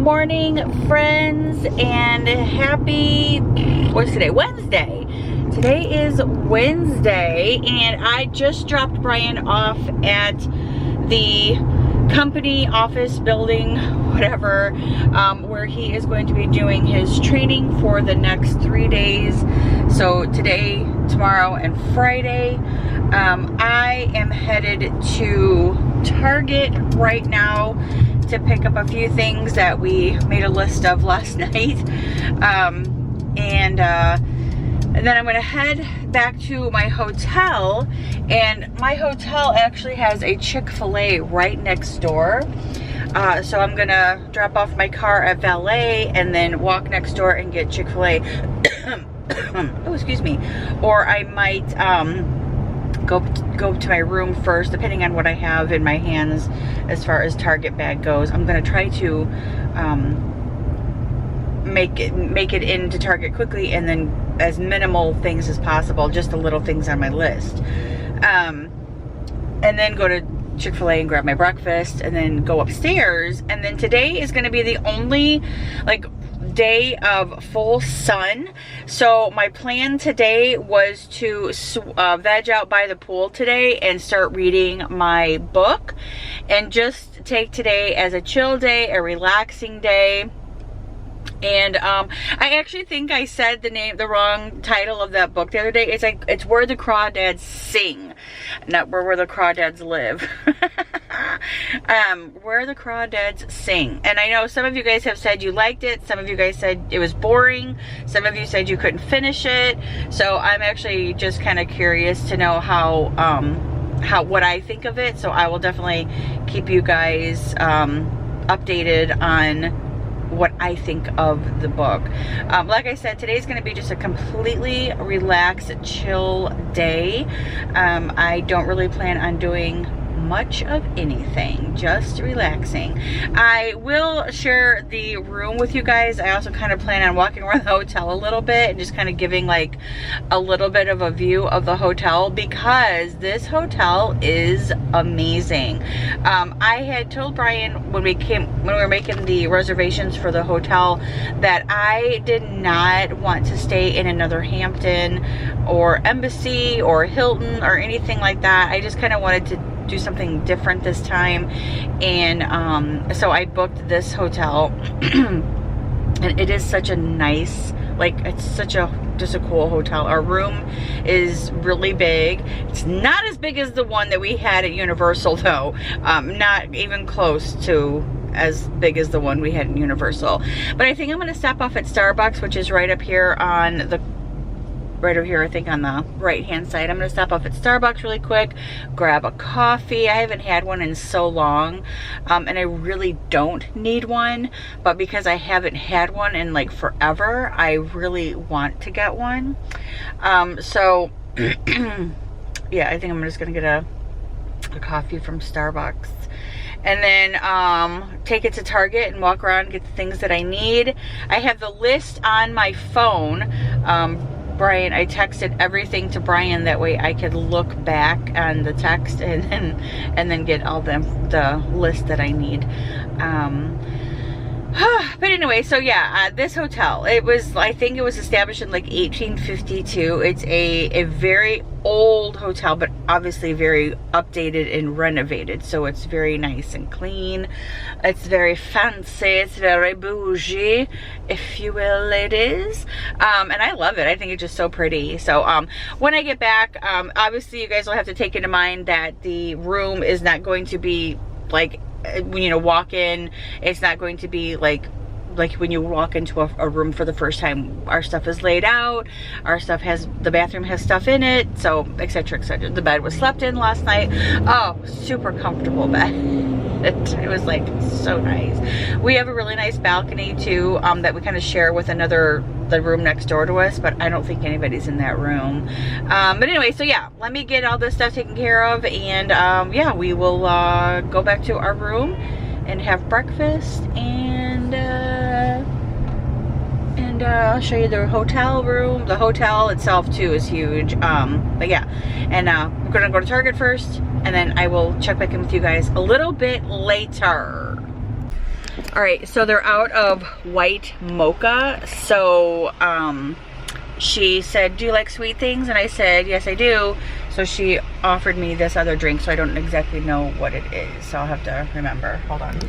morning, friends, and happy, what's today? Wednesday. Today is Wednesday, and I just dropped Brian off at the company office building, whatever, where he is going to be doing his training for the next 3 days. So today, tomorrow, and Friday. I am headed to Target right now to pick up a few things that we made a list of last night. And then I'm gonna head back to my hotel, and my hotel actually has a Chick-fil-A right next door. So I'm gonna drop off my car at valet and then walk next door and get Chick-fil-A. Oh, excuse me. Or I might go to my room first, depending on what I have in my hands as far as Target bag goes. I'm gonna try to make it into Target quickly, and then as minimal things as possible, just the little things on my list, and then go to Chick-fil-A and grab my breakfast, and then go upstairs. And then today is going to be the only day of full sun. So my plan today was to veg out by the pool today and start reading my book, and just take today as a chill day, a relaxing day. And I actually think I said the wrong title of that book the other day. It's Where the Crawdads Sing, not where the crawdads live. Where the Crawdads Sing. And I know some of you guys have said you liked it. Some of you guys said it was boring. Some of you said you couldn't finish it. So I'm actually just kind of curious to know what I think of it. So I will definitely keep you guys updated on what I think of the book. Like I said, today's going to be just a completely relaxed, chill day. I don't really plan on doing much of anything, just relaxing. I will share the room with you guys. I also kind of plan on walking around the hotel a little bit and just kind of giving like a little bit of a view of the hotel, because this hotel is amazing. I had told Brian when we were making the reservations for the hotel that I did not want to stay in another Hampton or Embassy or Hilton or anything like that. I just kind of wanted to do something different this time, and so I booked this hotel. And it is such a nice, it's such a just a cool hotel. Our room is really big. It's not as big as the one that we had at Universal though, not even close to as big as the one we had in Universal. But I think I'm gonna stop off at Starbucks, which is right up here on the right over here, I think on the right hand side. I'm gonna stop off at Starbucks really quick, grab a coffee. I haven't had one in so long, and I really don't need one, but because I haven't had one in forever, I really want to get one. So yeah, I think I'm just gonna get a coffee from Starbucks, and then take it to Target and walk around and get the things that I need. I have the list on my phone. Brian, I texted everything to Brian, that way I could look back on the text and then get all the list that I need. But anyway, so yeah, this hotel, I think it was established in 1852. It's a very old hotel, but obviously very updated and renovated. So it's very nice and clean. It's very fancy. It's very bougie, if you will, ladies. And I love it. I think it's just so pretty. So when I get back, obviously you guys will have to take into mind that the room is not going to be when you walk in, it's not going to be like when you walk into a room for the first time. Our stuff is laid out, the bathroom has stuff in it, so etc, etc. The bed was slept in last night. Oh, super comfortable bed. It was so nice. We have a really nice balcony too, that we kind of share with the room next door to us, but I don't think anybody's in that room. But anyway, so yeah, let me get all this stuff taken care of, and yeah, we will go back to our room and have breakfast, and I'll show you the hotel room. The hotel itself too is huge. But yeah, and we're gonna go to Target first, and then I will check back in with you guys a little bit later. All right, so they're out of white mocha. So she said, do you like sweet things? And I said, yes, I do. So she offered me this other drink, so I don't exactly know what it is. So I'll have to remember. Hold on.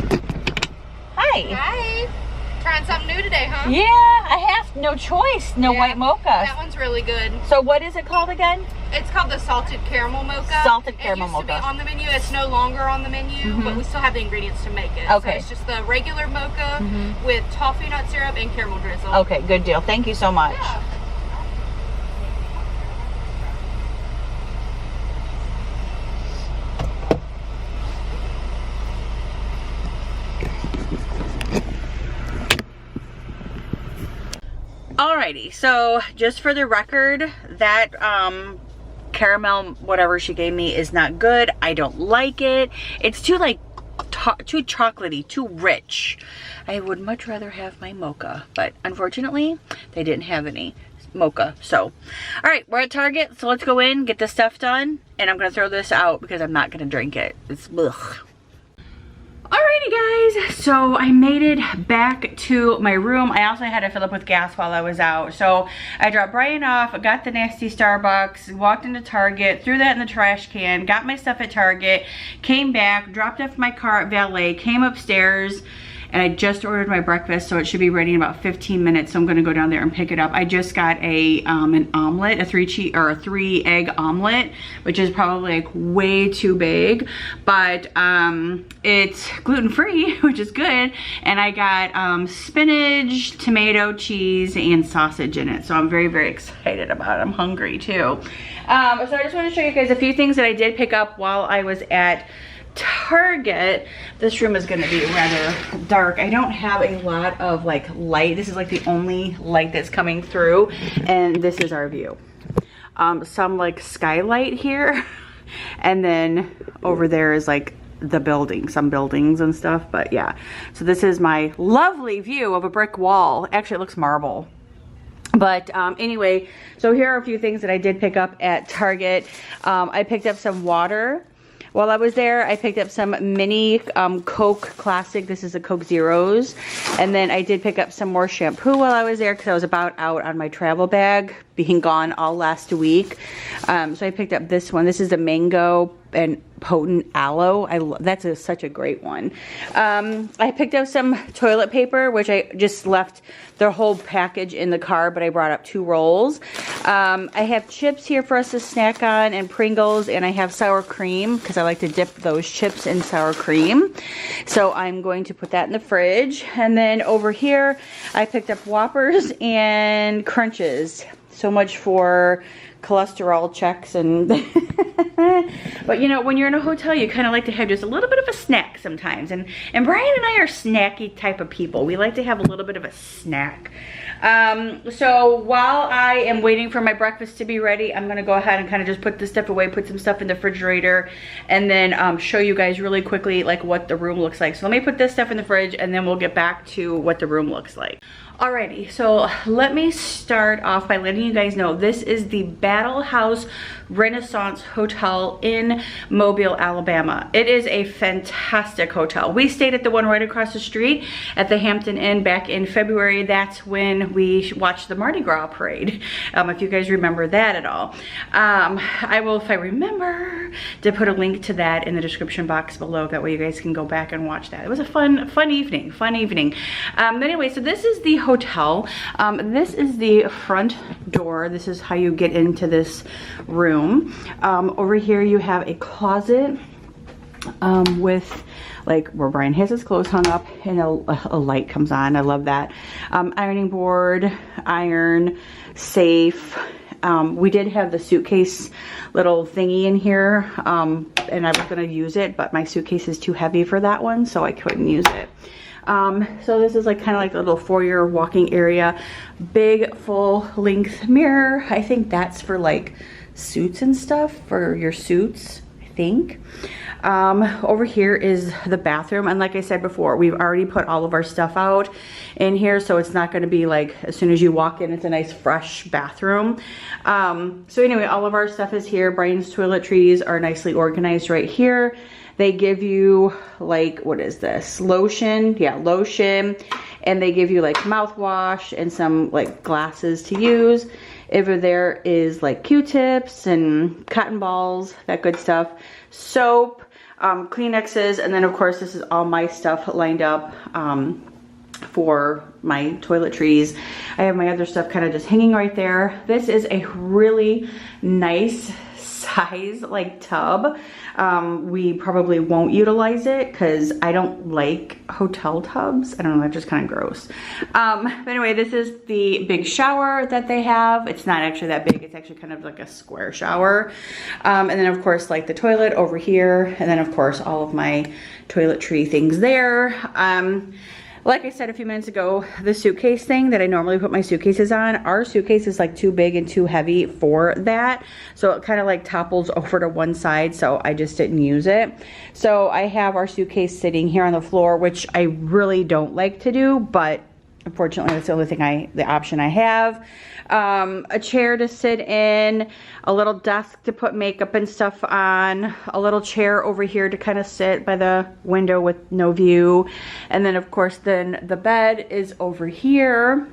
Hi. Hi. Trying something new today, huh? Yeah, I have no choice. No white mocha. That one's really good. So what is it called again? It's called the salted caramel mocha. Salted caramel mocha. It used to be on the menu. It's no longer on the menu, but we still have the ingredients to make it. Okay. So it's just the regular mocha with toffee nut syrup and caramel drizzle. Okay, good deal. Thank you so much. Yeah. Alrighty, so just for the record, that caramel whatever she gave me is not good. I don't like it. It's too like too chocolatey, too rich. I would much rather have my mocha, but unfortunately they didn't have any mocha. So all right, we're at Target, so let's go in, get this stuff done, and I'm gonna throw this out because I'm not gonna drink it. It's ugh. Alrighty guys, so I made it back to my room. I also had to fill up with gas while I was out. So I dropped Brian off, got the nasty Starbucks, walked into Target, threw that in the trash can, got my stuff at Target, came back, dropped off my car at valet, came upstairs, and I just ordered my breakfast, so it should be ready in about 15 minutes. So I'm gonna go down there and pick it up. I just got a an omelet, a 3 egg omelet, which is probably like way too big, but it's gluten-free, which is good. And I got spinach, tomato, cheese, and sausage in it. So I'm very, very excited about it. I'm hungry too. So I just want to show you guys a few things that I did pick up while I was at Target. This room is going to be rather dark. I don't have a lot of like light. This is like the only light that's coming through, and this is our view. Some like skylight here, and then over there is like the building, some buildings and stuff. But yeah, so this is my lovely view of a brick wall. Actually, it looks marble. But anyway, so here are a few things that I did pick up at Target. I picked up some water. While I was there, I picked up some mini Coke Classic. This is a Coke Zeros. And then I did pick up some more shampoo while I was there because I was about out on my travel bag, being gone all last week. So I picked up this one. This is a mango and potent aloe. That's such a great one. I picked up some toilet paper, which I just left the whole package in the car, but I brought up 2 rolls. I have chips here for us to snack on, and Pringles, and I have sour cream because I like to dip those chips in sour cream. So I'm going to put that in the fridge. And then over here, I picked up Whoppers and Crunches. So much for cholesterol checks and but you know, when you're in a hotel, you kind of like to have just a little bit of a snack sometimes, and Brian and I are snacky type of people. We like to have a little bit of a snack. So while I am waiting for my breakfast to be ready, I'm gonna go ahead and kind of just put this stuff away, put some stuff in the refrigerator, and then show you guys really quickly like what the room looks like. So let me put this stuff in the fridge, and then we'll get back to what the room looks like. Alrighty, so let me start off by letting you guys know this is the Battle House Renaissance Hotel in Mobile, Alabama. It is a fantastic hotel. We stayed at the one right across the street at the Hampton Inn back in February. That's when we watched the Mardi Gras parade, if you guys remember that at all. I will, if I remember, to put a link to that in the description box below. That way you guys can go back and watch that. It was a fun evening, But anyway, so this is the hotel. This is the front door. This is how you get into this room. Over here you have a closet with like where Brian has his clothes hung up, and a light comes on. I love that. Ironing board, iron, safe. We did have the suitcase little thingy in here, and I was going to use it, but my suitcase is too heavy for that one, so I couldn't use it. So this is like kind of like a little foyer walking area. Big full length mirror. I think that's for like suits and stuff, for your suits, I think. Over here is the bathroom, and like I said before, we've already put all of our stuff out in here, so it's not going to be like as soon as you walk in, it's a nice fresh bathroom. So anyway, all of our stuff is here. Brian's toiletries are nicely organized right here. They give you like, what is this? Lotion. Yeah, lotion. And they give you like mouthwash and some like glasses to use. Over there is like Q-tips and cotton balls, that good stuff. Soap, Kleenexes, and then of course this is all my stuff lined up for my toiletries. I have my other stuff kind of just hanging right there. This is a really nice size like tub. We probably won't utilize it because I don't like hotel tubs. I don't know, they're just kind of gross. But anyway, this is the big shower that they have. It's not actually that big. It's actually kind of like a square shower. And then of course like the toilet over here. And then of course all of my toiletry things there. Like I said a few minutes ago, the suitcase thing that I normally put my suitcases on, our suitcase is like too big and too heavy for that. So it kind of like topples over to one side, so I just didn't use it. So I have our suitcase sitting here on the floor, which I really don't like to do, but unfortunately that's the only thing the option I have. A chair to sit in, a little desk to put makeup and stuff on, a little chair over here to kind of sit by the window with no view, and then of course then the bed is over here,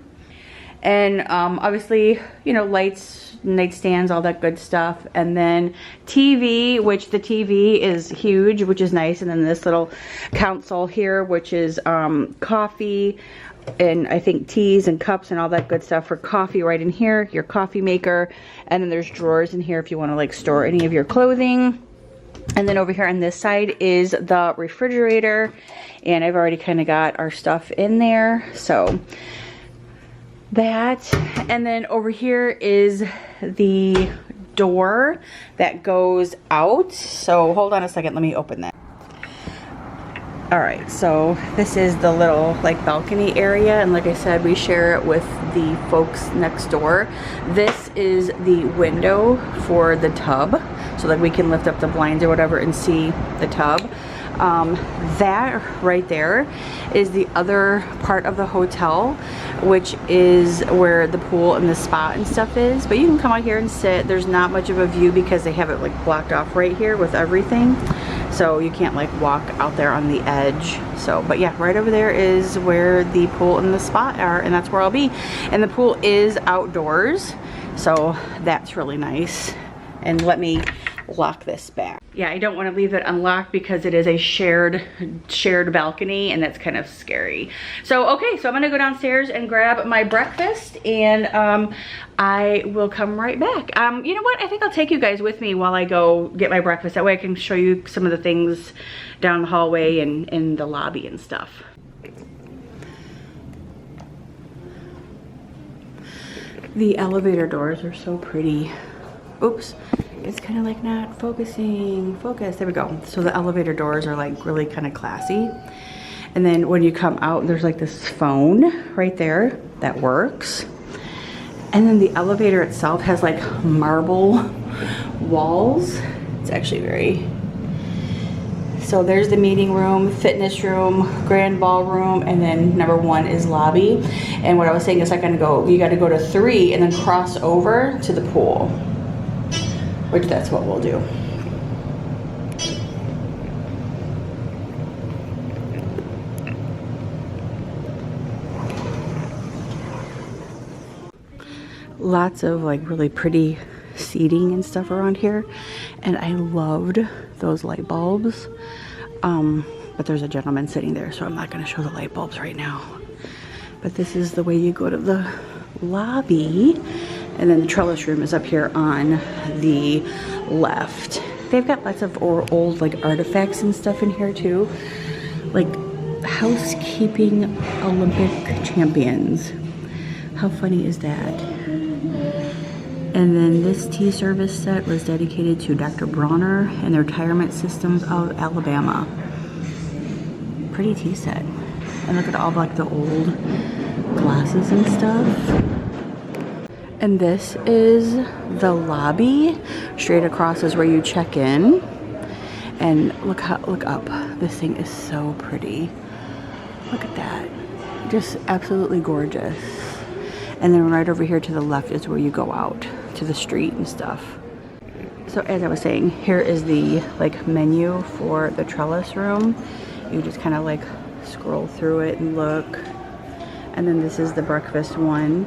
and obviously, you know, lights, nightstands, all that good stuff, and then TV, which the TV is huge, which is nice, and then this little console here, which is coffee, and I think teas and cups and all that good stuff for coffee right in here, your coffee maker, and then there's drawers in here if you want to like store any of your clothing. And then over here on this side is the refrigerator, and I've already kind of got our stuff in there, so that. And then over here is the door that goes out, so hold on a second, let me open that. All right, so this is the little like balcony area, and like I said, we share it with the folks next door. This is the window for the tub, so that we can lift up the blinds or whatever and see the tub. That right there is the other part of the hotel, which is where the pool and the spa and stuff is. But you can come out here and sit. There's not much of a view because they have it like blocked off right here with everything. So you can't like walk out there on the edge. So, but yeah, right over there is where the pool and the spa are, and that's where I'll be. And the pool is outdoors, so that's really nice. And let me lock this back. Yeah, I don't want to leave it unlocked because it is a shared balcony, and that's kind of scary. So okay, so I'm gonna go downstairs and grab my breakfast, and I will come right back. You know what, I think I'll take you guys with me while I go get my breakfast. That way I can show you some of the things down the hallway and in the lobby and stuff. The elevator doors are so pretty. Oops, it's kind of like not focusing. Focus, there we go. So the elevator doors are like really kind of classy. And then when you come out, there's like this phone right there that works. And then the elevator itself has like marble walls. It's actually very... So there's the meeting room, fitness room, grand ballroom, and then number 1 is lobby. And what I was saying a second ago, you got to go to 3 and then cross over to the pool, which that's what we'll do. Lots of like really pretty seating and stuff around here, and I loved those light bulbs, but there's a gentleman sitting there, so I'm not going to show the light bulbs right now. But this is the way you go to the lobby, and then the trellis room is up here on the left. They've got lots of old like artifacts and stuff in here too, like housekeeping Olympic champions. How funny is that? And then this tea service set was dedicated to Dr. Bronner and the Retirement Systems of Alabama. Pretty tea set. And look at all like the old glasses and stuff. And this is the lobby. Straight across is where you check in. And look up. This thing is so pretty. Look at that. Just absolutely gorgeous. And then right over here to the left is where you go out to the street and stuff. So as I was saying, here is the like menu for the trellis room. You just kind of like scroll through it and look. And then this is the breakfast one.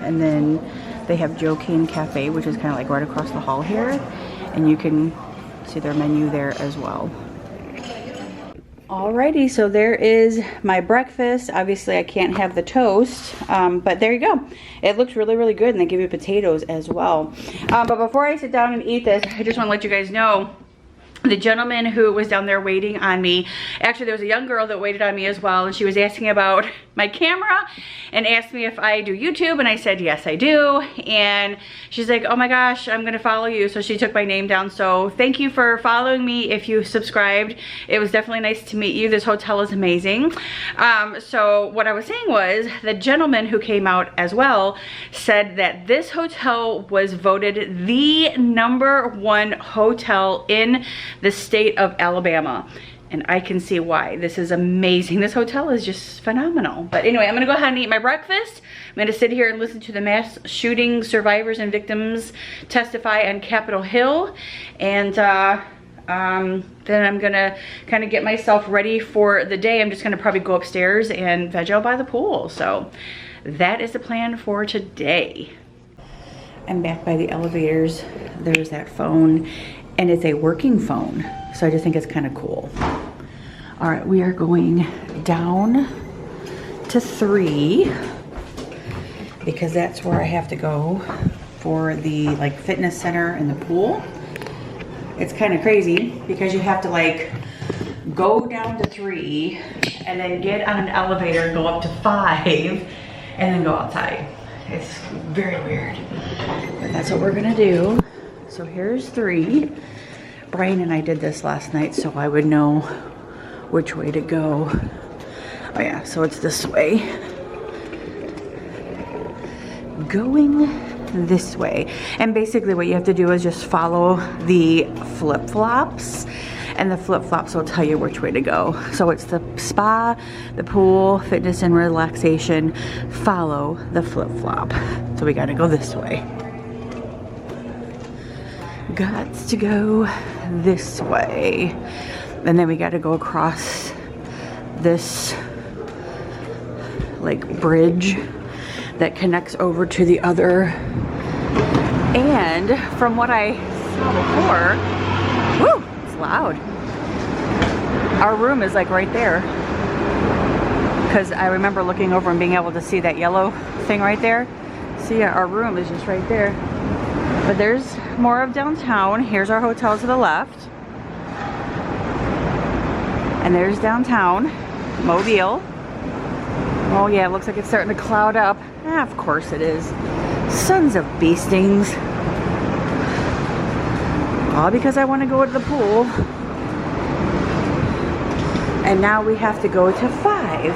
And then they have Joe Cane Cafe, which is kind of like right across the hall here. And you can see their menu there as well. Alrighty, so there is my breakfast. Obviously I can't have the toast, but there you go. It looks really, really good, and they give you potatoes as well. But before I sit down and eat this, I just want to let you guys know the gentleman who was down there waiting on me, actually there was a young girl that waited on me as well, and she was asking about my camera and asked me if I do YouTube, and I said yes I do. And she's like, oh my gosh, I'm gonna follow you. So she took my name down. So thank you for following me if you subscribed. It was definitely nice to meet you. This hotel is amazing. So what I was saying was the gentleman who came out as well said that this hotel was voted the #1 hotel in the state of Alabama. And I can see why. This is amazing. This hotel is just phenomenal. But anyway, I'm gonna go ahead and eat my breakfast. I'm gonna sit here and listen to the mass shooting survivors and victims testify on Capitol Hill. And then I'm gonna kind of get myself ready for the day. I'm just gonna probably go upstairs and veg out by the pool. So that is the plan for today. I'm back by the elevators. There's that phone, and it's a working phone. So I just think it's kind of cool. All right, we are going down to 3 because that's where I have to go for the like fitness center and the pool. It's kind of crazy because you have to like go down to 3 and then get on an elevator and go up to 5 and then go outside. It's very weird, but that's what we're gonna do. So here's 3. Brian and I did this last night so I would know which way to go. Oh yeah, so it's this way. Going this way. And basically what you have to do is just follow the flip-flops, and the flip-flops will tell you which way to go. So it's the spa, the pool, fitness and relaxation. Follow the flip-flop. So we gotta go this way. Got to go this way. And then we got to go across this like bridge that connects over to the other. And from what I saw before, whoo, it's loud. Our room is like right there. Because I remember looking over and being able to see that yellow thing right there. So yeah, our room is just right there. But there's more of downtown. Here's our hotel to the left. And there's downtown, Mobile. Oh yeah, it looks like it's starting to cloud up. Ah, of course it is. Sons of bee stings. All because I want to go to the pool. And now we have to go to 5.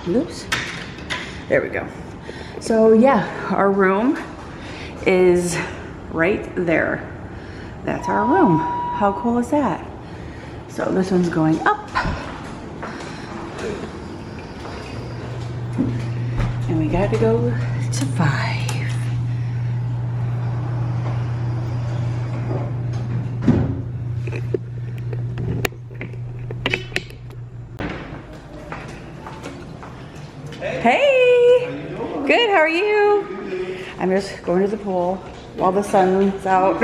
Oops. There we go. So yeah, our room is right there. That's our room. How cool is that? So this one's going up. And we got to go to 5. Hey! Good, how are you? I'm just going to the pool while the sun's out.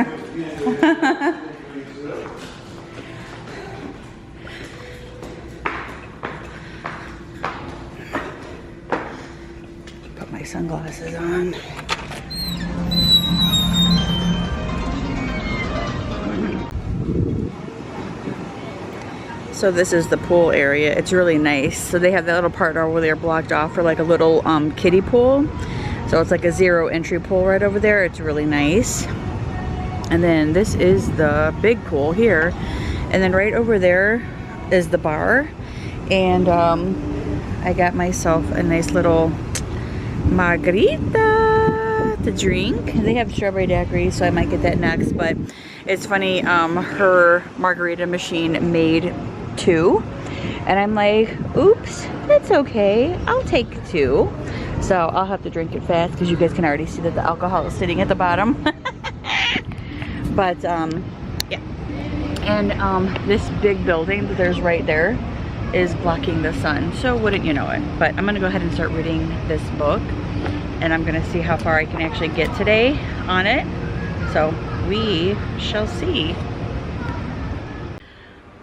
Put my sunglasses on. So this is the pool area. It's really nice. So they have that little part over there blocked off for like a little kiddie pool. So it's like a 0 entry pool right over there. It's really nice. And then this is the big pool here. And then right over there is the bar. And I got myself a nice little margarita to drink. They have strawberry daiquiri, so I might get that next. But it's funny, her margarita machine made 2. And I'm like, oops, that's okay. I'll take 2. So I'll have to drink it fast because you guys can already see that the alcohol is sitting at the bottom. But yeah. And this big building that there's right there is blocking the sun. So wouldn't you know it. But I'm gonna go ahead and start reading this book. And I'm gonna see how far I can actually get today on it. So we shall see.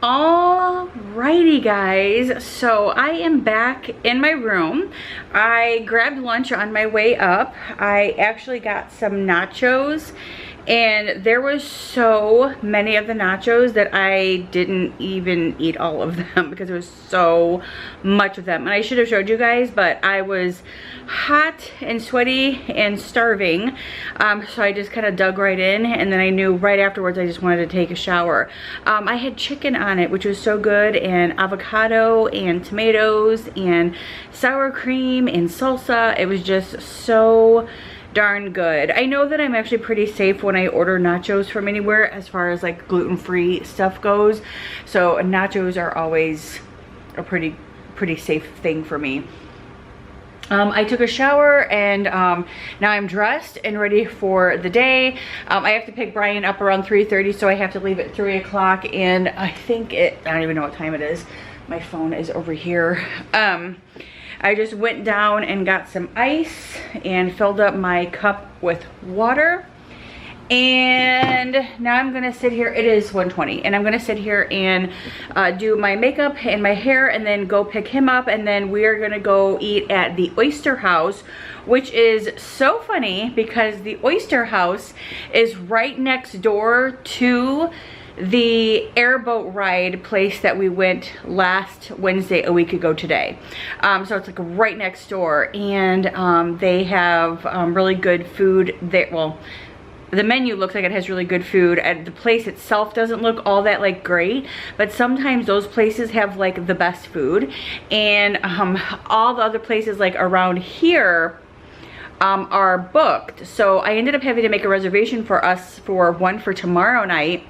Alrighty guys, so I am back in my room. I grabbed lunch on my way up. I actually got some nachos, and there was so many of the nachos that I didn't even eat all of them because there was so much of them. And I should have showed you guys, but I was hot and sweaty and starving, so I just kind of dug right in, and then I knew right afterwards I just wanted to take a shower. I had chicken on it, which was so good, and avocado and tomatoes and sour cream and salsa. It was just so darn good. I know that I'm actually pretty safe when I order nachos from anywhere as far as like gluten-free stuff goes, so nachos are always a pretty safe thing for me. I took a shower, and now I'm dressed and ready for the day. I have to pick Brian up around 3:30, so I have to leave at 3 o'clock, and I don't even know what time it is. My phone is over here. I just went down and got some ice and filled up my cup with water. And now I'm gonna sit here. It is 1:20, and I'm gonna sit here and do my makeup and my hair, and then go pick him up, and then we are gonna go eat at the Oyster House, which is so funny because the Oyster House is right next door to the airboat ride place that we went last Wednesday, a week ago today. So it's like right next door, and they have really good food there. Well, the menu looks like it has really good food, and the place itself doesn't look all that like great, but sometimes those places have like the best food. And all the other places like around here are booked. So I ended up having to make a reservation for us for tomorrow night.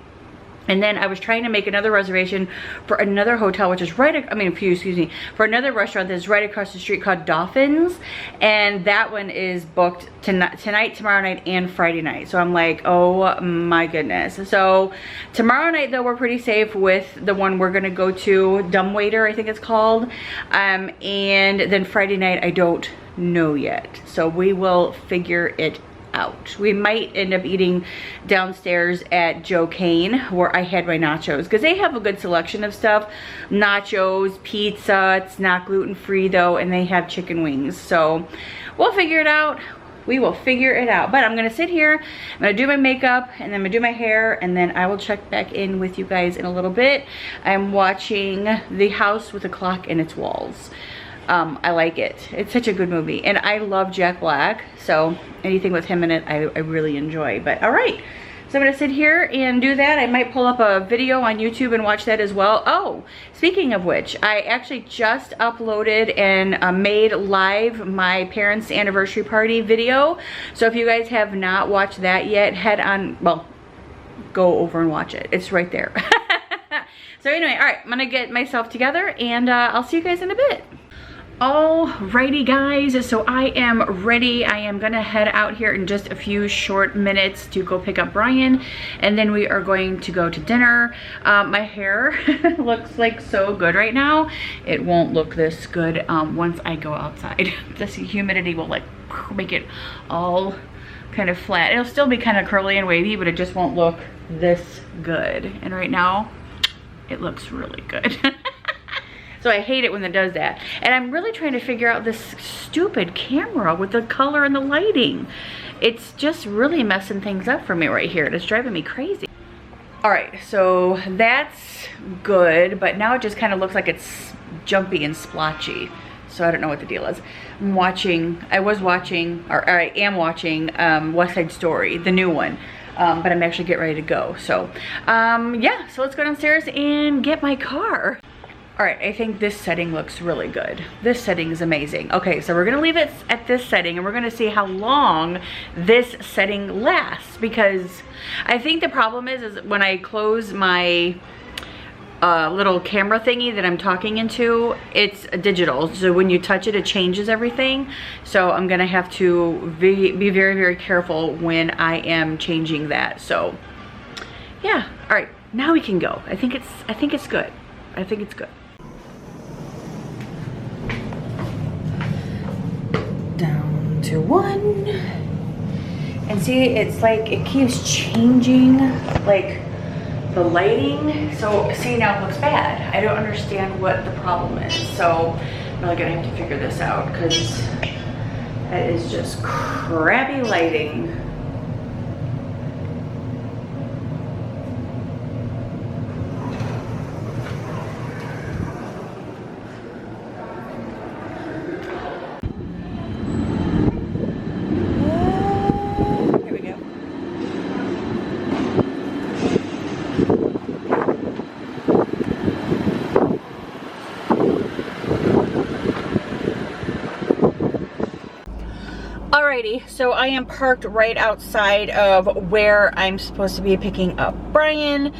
And then I was trying to make another reservation for another hotel, which is for another restaurant that's right across the street called Dolphins. And that one is booked tonight, tomorrow night, and Friday night. So I'm like, oh my goodness. So tomorrow night though, we're pretty safe with the one we're gonna go to, Dumbwaiter, I think it's called. And then Friday night, I don't know yet. So we will figure it out. We might end up eating downstairs at Joe Kane, where I had my nachos, because they have a good selection of stuff. Nachos, pizza, it's not gluten-free though, and they have chicken wings. So we'll figure it out. We will figure it out. But I'm gonna sit here, I'm gonna do my makeup, and then I'm gonna do my hair, and then I will check back in with you guys in a little bit. I'm watching The House with a Clock in Its Walls. I like it. It's such a good movie, and I love Jack Black, so anything with him in it I really enjoy. But all right, so I'm gonna sit here and do that. I might pull up a video on YouTube and watch that as well. Oh, speaking of which, I actually just uploaded and made live my parents' anniversary party video. So if you guys have not watched that yet, go over and watch it. It's right there. So anyway, all right, I'm gonna get myself together, and I'll see you guys in a bit. Alrighty guys, so I am ready. I am gonna head out here in just a few short minutes to go pick up Brian, and then we are going to go to dinner. My hair looks like so good right now. It won't look this good once I go outside. This humidity will like make it all kind of flat. It'll still be kind of curly and wavy, but it just won't look this good. And right now, it looks really good. So I hate it when it does that. And I'm really trying to figure out this stupid camera with the color and the lighting. It's just really messing things up for me right here. It's driving me crazy. All right, so that's good, but now it just kind of looks like it's jumpy and splotchy. So I don't know what the deal is. I am watching West Side Story, the new one. But I'm actually getting ready to go. So yeah, so let's go downstairs and get my car. All right, I think this setting looks really good. This setting is amazing. Okay, so we're gonna leave it at this setting, and we're gonna see how long this setting lasts, because I think the problem is when I close my little camera thingy that I'm talking into, it's digital. So when you touch it, it changes everything. So I'm gonna have to be very, very careful when I am changing that. So yeah, all right, now we can go. I think it's good. I think it's good. Down to 1. And see, it's like, it keeps changing, like, the lighting. So see, now it looks bad. I don't understand what the problem is. So I'm really gonna have to figure this out, because that is just crappy lighting. Alrighty, so I am parked right outside of where I'm supposed to be picking up Brian,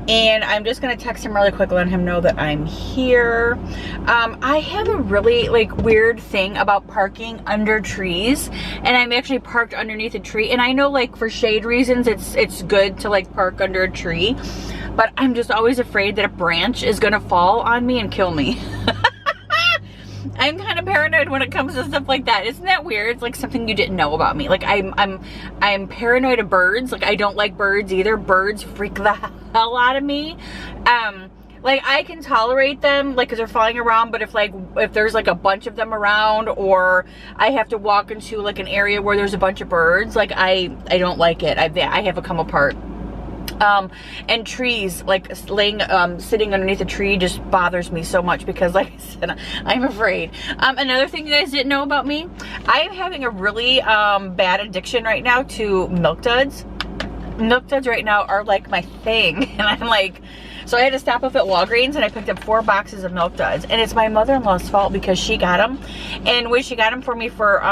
and I'm just gonna text him really quick, letting him know that I'm here. I have a really weird thing about parking under trees, and I'm actually parked underneath a tree, and I know for shade reasons it's good to park under a tree, but I'm just always afraid that a branch is gonna fall on me and kill me. I'm kind of paranoid when it comes to stuff like that. Isn't that weird? It's like something you didn't know about me. I'm paranoid of birds. I don't like birds either. Birds freak the hell out of me. I can tolerate them because they're flying around, but if there's a bunch of them around, or I have to walk into an area where there's a bunch of birds, I don't like it. I have a come apart. And trees, sitting underneath a tree just bothers me so much, because like I said, I'm afraid. Another thing you guys didn't know about me, I'm having a really bad addiction right now to Milk Duds. Milk Duds right now are my thing, and I'm so I had to stop off at Walgreens, and I picked up 4 boxes of Milk Duds, and it's my mother-in-law's fault, because she got them, and when she got them for me for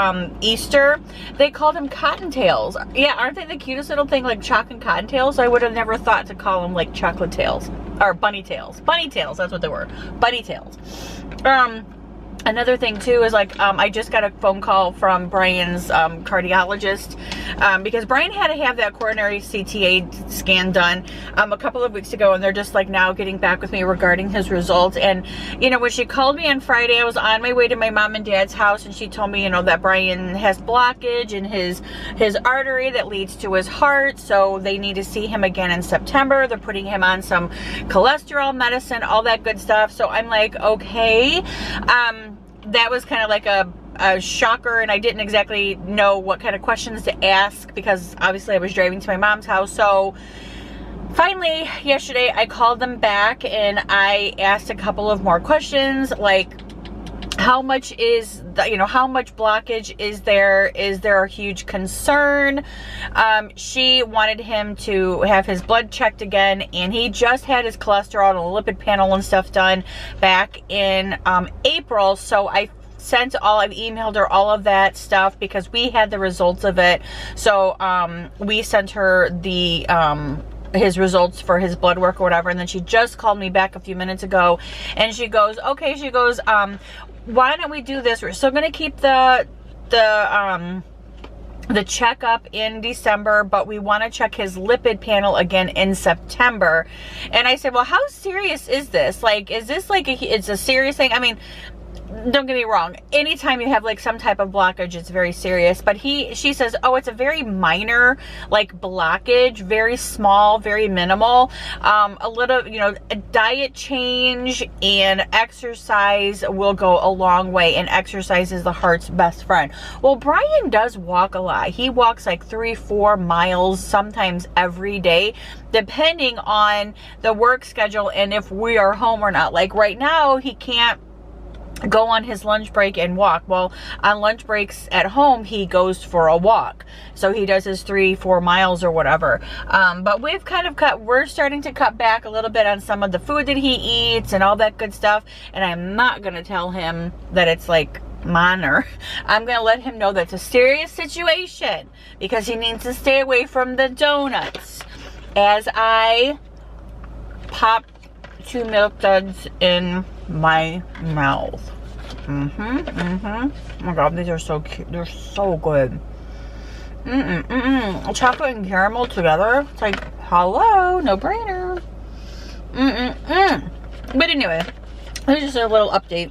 Easter, they called them cottontails. Yeah, aren't they the cutest little thing, chocolate cottontails? I would have never thought to call them chocolate tails, or bunny tails. Bunny tails, that's what they were, bunny tails. Another thing too is I just got a phone call from Brian's cardiologist, because Brian had to have that coronary CTA scan done a couple of weeks ago, and they're just now getting back with me regarding his results. And when she called me on Friday, I was on my way to my mom and dad's house, and she told me that Brian has blockage in his artery that leads to his heart, so they need to see him again in September. They're putting him on some cholesterol medicine, all that good stuff. So I'm okay. That was kind of a shocker, and I didn't exactly know what kind of questions to ask, because obviously I was driving to my mom's house. So finally yesterday I called them back, and I asked a couple of more questions, how much is how much blockage is there? Is there a huge concern? She wanted him to have his blood checked again, and he just had his cholesterol and a lipid panel and stuff done back in April. So I've emailed her all of that stuff, because we had the results of it. So we sent her the his results for his blood work or whatever, and then she just called me back a few minutes ago, and she goes, okay, she goes, why don't we do this? We're still going to keep the checkup in December, but we want to check his lipid panel again in September. And I said, well, how serious is this? Is this it's a serious thing? I mean, don't get me wrong, anytime you have some type of blockage, it's very serious. But she says, oh, it's a very minor blockage, very small, very minimal. A little, a diet change and exercise will go a long way, and exercise is the heart's best friend. Well, Brian does walk a lot. He walks 3-4 miles sometimes every day, depending on the work schedule and if we are home or not. Right now, he can't go on his lunch break and walk. Well, on lunch breaks at home, he goes for a walk. So he does his 3-4 miles or whatever. But we've we're starting to cut back a little bit on some of the food that he eats and all that good stuff. And I'm not going to tell him that it's minor. I'm going to let him know that's a serious situation, because he needs to stay away from the donuts. As I pop 2 milk duds in my mouth. Oh my god, these are so cute. They're so good. Chocolate and caramel together. It's like, hello, no brainer. But anyway, this is just a little update.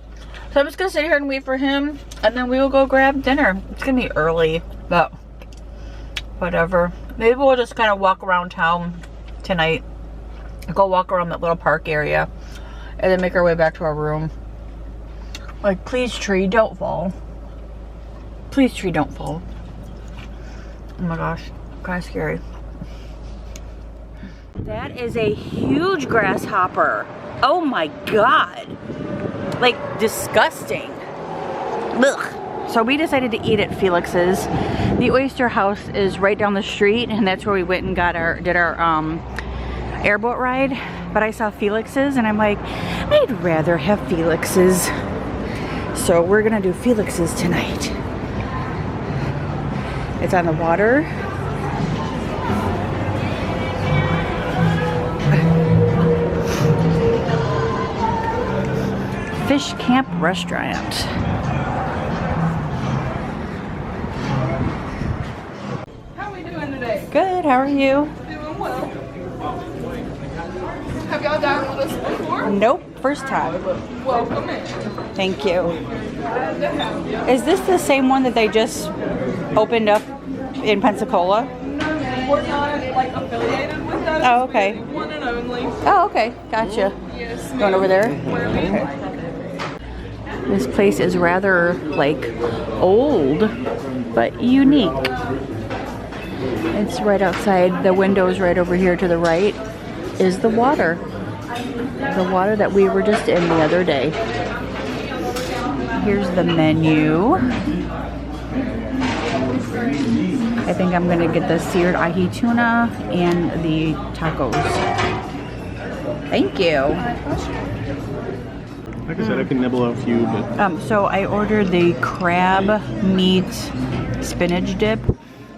So I'm just gonna sit here and wait for him, and then we will go grab dinner. It's gonna be early, but whatever. Maybe we'll just kind of walk around town tonight. Go walk around that little park area, and then make our way back to our room. Like, please tree, don't fall. Please tree, don't fall. Oh my gosh, kind of scary. That is a huge grasshopper. Oh my god. Like, disgusting. Ugh. So we decided to eat at Felix's. The Oyster House is right down the street, and that's where we went and did our airboat ride. But I saw Felix's, and I'm like, I'd rather have Felix's. So we're gonna do Felix's tonight. It's on the water. Fish Camp Restaurant. How are we doing today? Good, how are you? Doing well. Have y'all dined with us before? Nope, first time. Welcome in. Thank you. Glad to have you. Is this the same one that they just opened up in Pensacola? We're not like affiliated with that. Oh, okay. It's one and only. Oh, okay, gotcha. Yes. Going over there? Wherever you Okay. like. This place is rather, like, old, but unique. It's right outside. The windows right over here to the right is the water. The water that we were just in the other day. Here's the menu. I think I'm gonna get the seared ahi tuna and the tacos. Thank you. Like I said, I can nibble a few, but So I ordered the crab meat spinach dip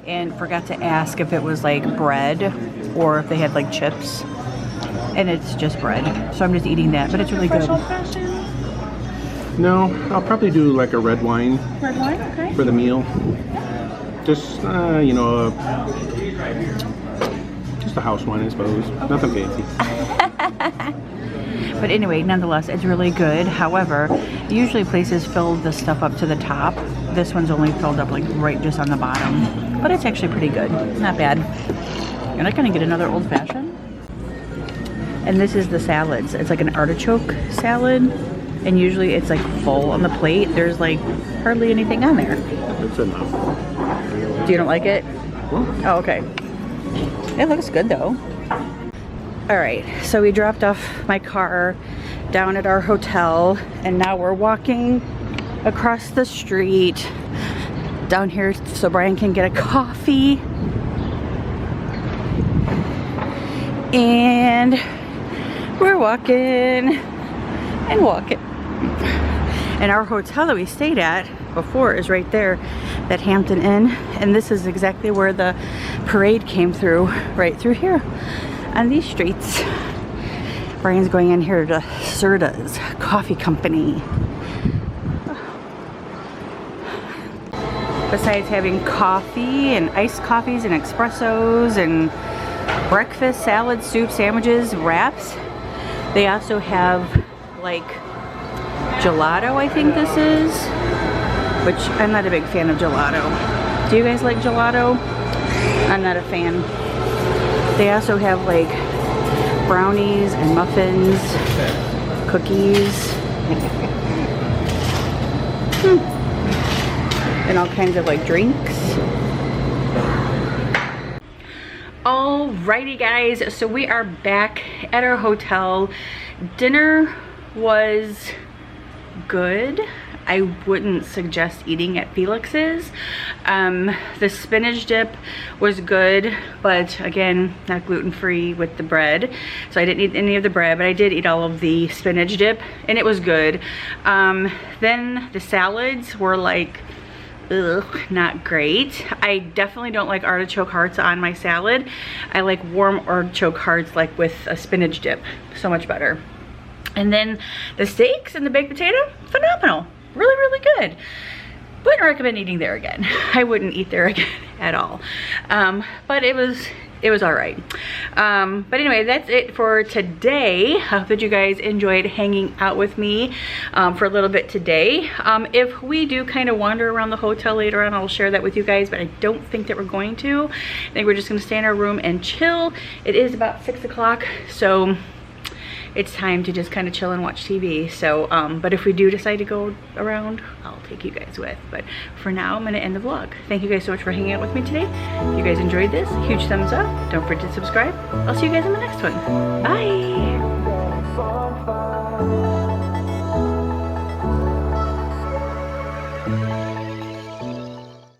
and forgot to ask if it was like bread or if they had like chips. And it's just bread. So I'm just eating that, but it's really good. no, I'll probably do like a red wine Red wine, okay. for the meal. Just, you know, just a house wine, I suppose. Nothing fancy. But anyway, nonetheless, it's really good. However, usually places fill the stuff up to the top. This one's only filled up like right just on the bottom. But it's actually pretty good. Not bad. You're not gonna get another old fashioned? And this is the salads. It's like an artichoke salad. And usually it's like full on the plate. There's like hardly anything on there. It's enough. You don't like it? Oh, okay. It looks good though. All right, so we dropped off my car down at our hotel, and now we're walking across the street down here so Brian can get a coffee. And we're walking and walking. And our hotel that we stayed at before is right there, that Hampton Inn, and this is exactly where the parade came through, right through here on these streets. Brian's going in here to Serta's Coffee Company. Besides having coffee and iced coffees and espressos and breakfast, salad, soup, sandwiches, wraps, they also have like gelato, I think this is, which I'm not a big fan of gelato. Do you guys like gelato? I'm not a fan. They also have like brownies and muffins, cookies, and all kinds of like drinks. Alrighty guys, so we are back at our hotel. Dinner was good. I wouldn't suggest eating at Felix's. The spinach dip was good, but again, not gluten-free with the bread. So I didn't eat any of the bread, but I did eat all of the spinach dip, and it was good. Then the salads were like, ugh, not great. I definitely don't like artichoke hearts on my salad. I like warm artichoke hearts like with a spinach dip. So much better. And then the steaks and the baked potato, phenomenal. Really, really good. Wouldn't recommend eating there again. I wouldn't eat there again at all. But it was all right. But anyway, that's it for today. I hope that you guys enjoyed hanging out with me for a little bit today. If we do kind of wander around the hotel later on, I'll share that with you guys, but I don't think that we're going to. I think we're just gonna stay in our room and chill. It is about 6 o'clock, so it's time to just kind of chill and watch TV. So, but if we do decide to go around, I'll take you guys with. But for now, I'm gonna end the vlog. Thank you guys so much for hanging out with me today. If you guys enjoyed this, huge thumbs up. Don't forget to subscribe. I'll see you guys in the next one. Bye.